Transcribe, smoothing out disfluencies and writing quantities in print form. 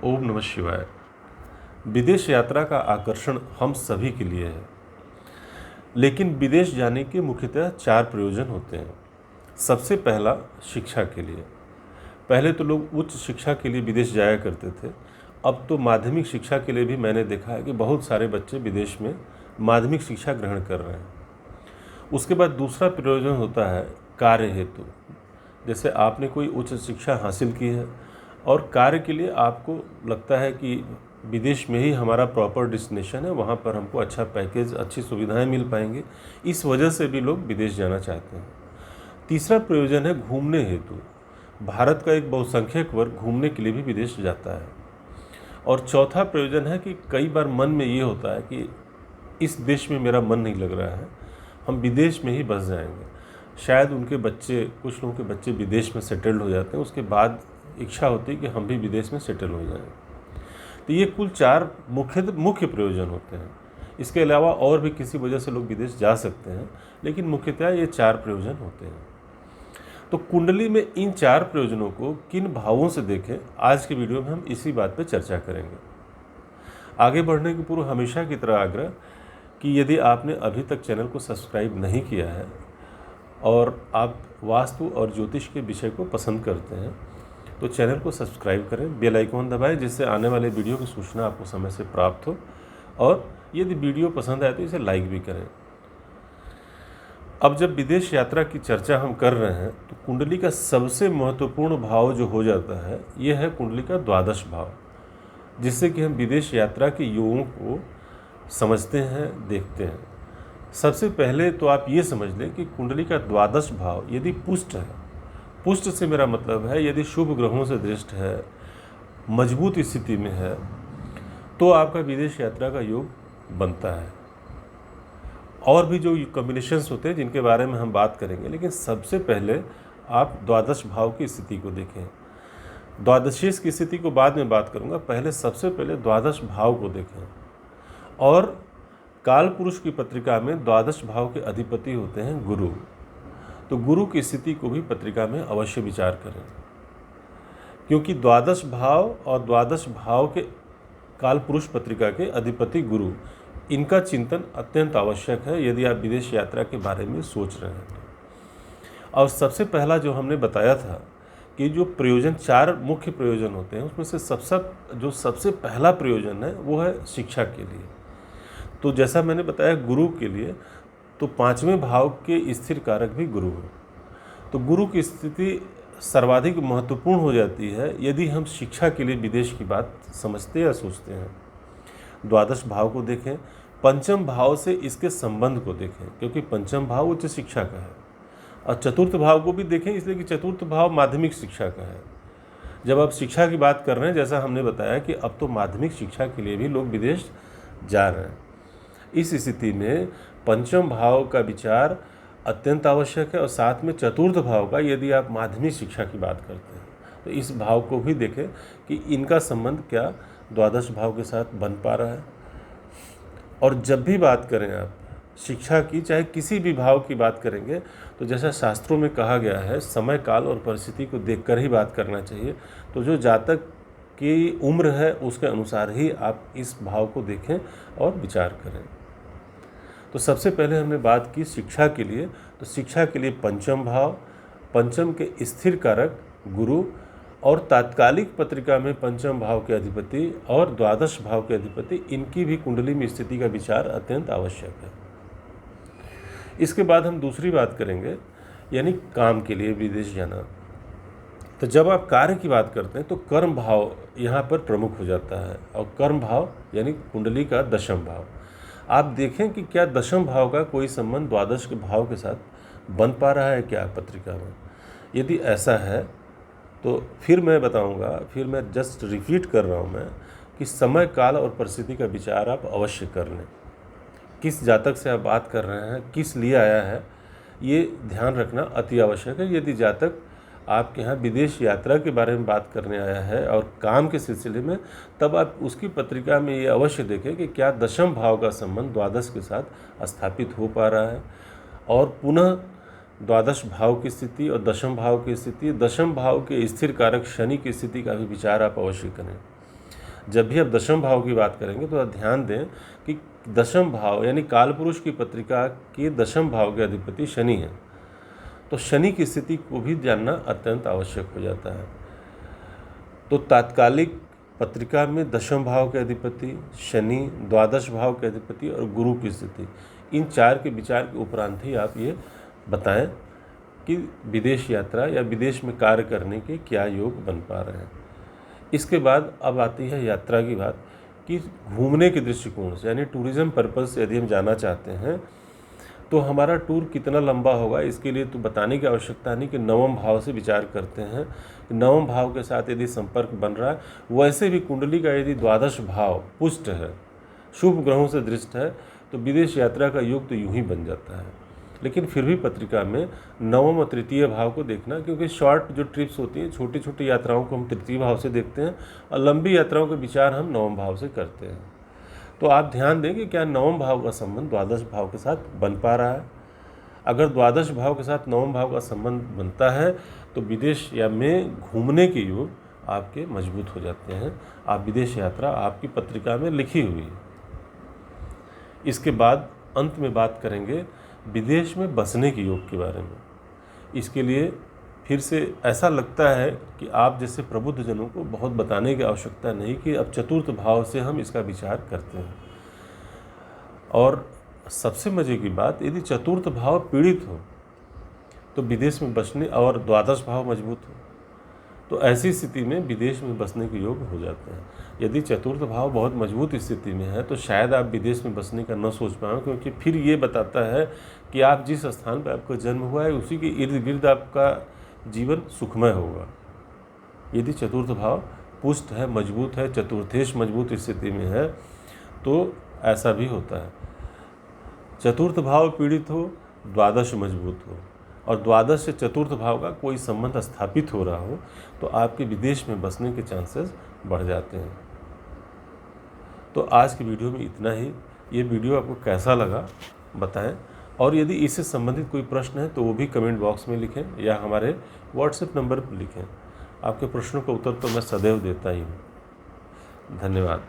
ओम नमः शिवाय। विदेश यात्रा का आकर्षण हम सभी के लिए है, लेकिन विदेश जाने के मुख्यतः 4 प्रयोजन होते हैं। सबसे पहला शिक्षा के लिए। पहले तो लोग उच्च शिक्षा के लिए विदेश जाया करते थे। अब तो माध्यमिक शिक्षा के लिए भी मैंने देखा है कि बहुत सारे बच्चे विदेश में माध्यमिक शिक्षा ग्रहण कर रहे हैं। उसके बाद दूसरा प्रयोजन होता है कार्य हेतु। जैसे आपने कोई उच्च शिक्षा हासिल की है और कार्य के लिए आपको लगता है कि विदेश में ही हमारा प्रॉपर डेस्टिनेशन है, वहाँ पर हमको अच्छा पैकेज, अच्छी सुविधाएं मिल पाएंगे। इस वजह से भी लोग विदेश जाना चाहते हैं। तीसरा प्रयोजन है घूमने हेतु। भारत का एक बहुसंख्यक वर्ग घूमने के लिए भी विदेश जाता है। और चौथा प्रयोजन है कि कई बार मन में ये होता है कि इस देश में मेरा मन नहीं लग रहा है, हम विदेश में ही बस जाएंगे। शायद उनके बच्चे, कुछ लोगों के बच्चे विदेश में सेटल्ड हो जाते हैं, उसके बाद इच्छा होती है कि हम भी विदेश में सेटल हो जाएं। तो ये कुल 4 मुख्य प्रयोजन होते हैं। इसके अलावा और भी किसी वजह से लोग विदेश जा सकते हैं, लेकिन मुख्यतः ये 4 प्रयोजन होते हैं। तो कुंडली में इन 4 प्रयोजनों को किन भावों से देखें, आज के वीडियो में हम इसी बात पर चर्चा करेंगे। आगे बढ़ने के पूर्व हमेशा की तरह आग्रह कि यदि आपने अभी तक चैनल को सब्सक्राइब नहीं किया है और आप वास्तु और ज्योतिष के विषय को पसंद करते हैं तो चैनल को सब्सक्राइब करें, बेल आइकॉन दबाएं, जिससे आने वाले वीडियो की सूचना आपको समय से प्राप्त हो। और यदि वीडियो पसंद आए तो इसे लाइक भी करें। अब जब विदेश यात्रा की चर्चा हम कर रहे हैं तो कुंडली का सबसे महत्वपूर्ण भाव जो हो जाता है यह है कुंडली का द्वादश भाव, जिससे कि हम विदेश यात्रा के योगों को समझते हैं, देखते हैं। सबसे पहले तो आप ये समझ लें कि कुंडली का द्वादश भाव यदि पुष्ट है, पुष्ट से मेरा मतलब है यदि शुभ ग्रहों से दृष्ट है, मजबूत स्थिति में है, तो आपका विदेश यात्रा का योग बनता है। और भी जो कॉम्बिनेशंस होते हैं जिनके बारे में हम बात करेंगे, लेकिन सबसे पहले आप द्वादश भाव की स्थिति को देखें। द्वादशीश की स्थिति को बाद में बात करूंगा, पहले सबसे पहले द्वादश भाव को देखें। और काल पुरुष की पत्रिका में द्वादश भाव के अधिपति होते हैं गुरु, तो गुरु की स्थिति को भी पत्रिका में अवश्य विचार करें, क्योंकि द्वादश भाव और द्वादश भाव के काल पुरुष पत्रिका के अधिपति गुरु, इनका चिंतन अत्यंत आवश्यक है यदि आप विदेश यात्रा के बारे में सोच रहे हैं। और सबसे पहला जो हमने बताया था कि जो प्रयोजन 4 मुख्य प्रयोजन होते हैं, उसमें से सबसे पहला प्रयोजन है वो है शिक्षा के लिए। तो जैसा मैंने बताया गुरु के लिए, तो 5वें भाव के स्थिर कारक भी गुरु है। तो गुरु की स्थिति सर्वाधिक महत्वपूर्ण हो जाती है यदि हम शिक्षा के लिए विदेश की बात समझते या सोचते हैं। द्वादश भाव को देखें, पंचम भाव से इसके संबंध को देखें, क्योंकि पंचम भाव उच्च शिक्षा का है। और चतुर्थ भाव को भी देखें, इसलिए कि चतुर्थ भाव माध्यमिक शिक्षा का है। जब आप शिक्षा की बात कर रहे हैं, जैसा हमने बताया कि अब तो माध्यमिक शिक्षा के लिए भी लोग विदेश जा रहे हैं, इस स्थिति में पंचम भाव का विचार अत्यंत आवश्यक है। और साथ में चतुर्थ भाव का, यदि आप माध्यमिक शिक्षा की बात करते हैं तो इस भाव को भी देखें कि इनका संबंध क्या द्वादश भाव के साथ बन पा रहा है। और जब भी बात करें आप शिक्षा की, चाहे किसी भी भाव की बात करेंगे, तो जैसा शास्त्रों में कहा गया है, समय काल और परिस्थिति को देखकर ही बात करना चाहिए। तो जो जातक की उम्र है उसके अनुसार ही आप इस भाव को देखें और विचार करें। तो सबसे पहले हमने बात की शिक्षा के लिए, तो शिक्षा के लिए पंचम भाव, पंचम के स्थिर कारक गुरु, और तात्कालिक पत्रिका में पंचम भाव के अधिपति और द्वादश भाव के अधिपति, इनकी भी कुंडली में स्थिति का विचार अत्यंत आवश्यक है। इसके बाद हम दूसरी बात करेंगे, यानी काम के लिए विदेश जाना। तो जब आप कार्य की बात करते हैं तो कर्म भाव यहाँ पर प्रमुख हो जाता है, और कर्म भाव यानी कुंडली का दशम भाव। आप देखें कि क्या दशम भाव का कोई संबंध द्वादश के भाव के साथ बन पा रहा है क्या पत्रिका में। यदि ऐसा है तो फिर मैं बताऊंगा, फिर मैं जस्ट रिपीट कर रहा हूं मैं, कि समय काल और परिस्थिति का विचार आप अवश्य कर लें। किस जातक से आप बात कर रहे हैं, किस लिए आया है, ये ध्यान रखना अति आवश्यक है। यदि जातक आपके यहाँ विदेश यात्रा के बारे में बात करने आया है और काम के सिलसिले में, तब आप उसकी पत्रिका में ये अवश्य देखें कि क्या दशम भाव का संबंध द्वादश के साथ स्थापित हो पा रहा है। और पुनः द्वादश भाव की स्थिति और दशम भाव की स्थिति, दशम भाव के स्थिर कारक शनि की स्थिति का भी विचार आप अवश्य करें। जब भी आप दशम भाव की बात करेंगे तो आप ध्यान दें कि दशम भाव यानी कालपुरुष की पत्रिका के दशम भाव के अधिपति शनि हैं। तो शनि की स्थिति को भी जानना अत्यंत आवश्यक हो जाता है। तो तात्कालिक पत्रिका में दशम भाव के अधिपति शनि, द्वादश भाव के अधिपति और गुरु की स्थिति, इन चार के विचार के उपरांत ही आप ये बताएं कि विदेश यात्रा या विदेश में कार्य करने के क्या योग बन पा रहे हैं। इसके बाद अब आती है यात्रा की बात कि घूमने के दृष्टिकोण से यानी टूरिज्म पर्पज़ से यदि हम जाना चाहते हैं तो हमारा टूर कितना लंबा होगा, इसके लिए तो बताने की आवश्यकता नहीं कि नवम भाव से विचार करते हैं। नवम भाव के साथ यदि संपर्क बन रहा है, वैसे भी कुंडली का यदि द्वादश भाव पुष्ट है, शुभ ग्रहों से दृष्ट है, तो विदेश यात्रा का योग तो यूं ही बन जाता है। लेकिन फिर भी पत्रिका में नवम और तृतीय भाव को देखना, क्योंकि शॉर्ट जो ट्रिप्स होती हैं, छोटी छोटी यात्राओं को हम तृतीय भाव से देखते हैं और लंबी यात्राओं के विचार हम नवम भाव से करते हैं। तो आप ध्यान दें कि क्या नवम भाव का संबंध द्वादश भाव के साथ बन पा रहा है। अगर द्वादश भाव के साथ नवम भाव का संबंध बनता है तो विदेश या में घूमने के योग आपके मजबूत हो जाते हैं। आप विदेश यात्रा आपकी पत्रिका में लिखी हुई है। इसके बाद अंत में बात करेंगे विदेश में बसने के योग के बारे में। इसके लिए फिर से ऐसा लगता है कि आप जैसे प्रबुद्ध जनों को बहुत बताने की आवश्यकता नहीं कि अब चतुर्थ भाव से हम इसका विचार करते हैं। और सबसे मज़े की बात, यदि चतुर्थ भाव पीड़ित हो तो विदेश में बसने, और द्वादश भाव मजबूत हो तो ऐसी स्थिति में विदेश में बसने के योग हो जाते हैं। यदि चतुर्थ भाव बहुत मजबूत स्थिति में है तो शायद आप विदेश में बसने का न सोच पाएँ, क्योंकि फिर ये बताता है कि आप जिस स्थान पर आपका जन्म हुआ है उसी के इर्द गिर्द आपका जीवन सुखमय होगा। यदि चतुर्थ भाव पुष्ट है, मजबूत है, चतुर्थेश मजबूत स्थिति में है तो ऐसा भी होता है। चतुर्थ भाव पीड़ित हो, द्वादश मजबूत हो और द्वादश से चतुर्थ भाव का कोई संबंध स्थापित हो रहा हो तो आपके विदेश में बसने के चांसेस बढ़ जाते हैं। तो आज की वीडियो में इतना ही। ये वीडियो आपको कैसा लगा बताएं, और यदि इससे संबंधित कोई प्रश्न है तो वो भी कमेंट बॉक्स में लिखें या हमारे व्हाट्सएप नंबर पर लिखें। आपके प्रश्नों का उत्तर तो मैं सदैव देता ही हूँ। धन्यवाद।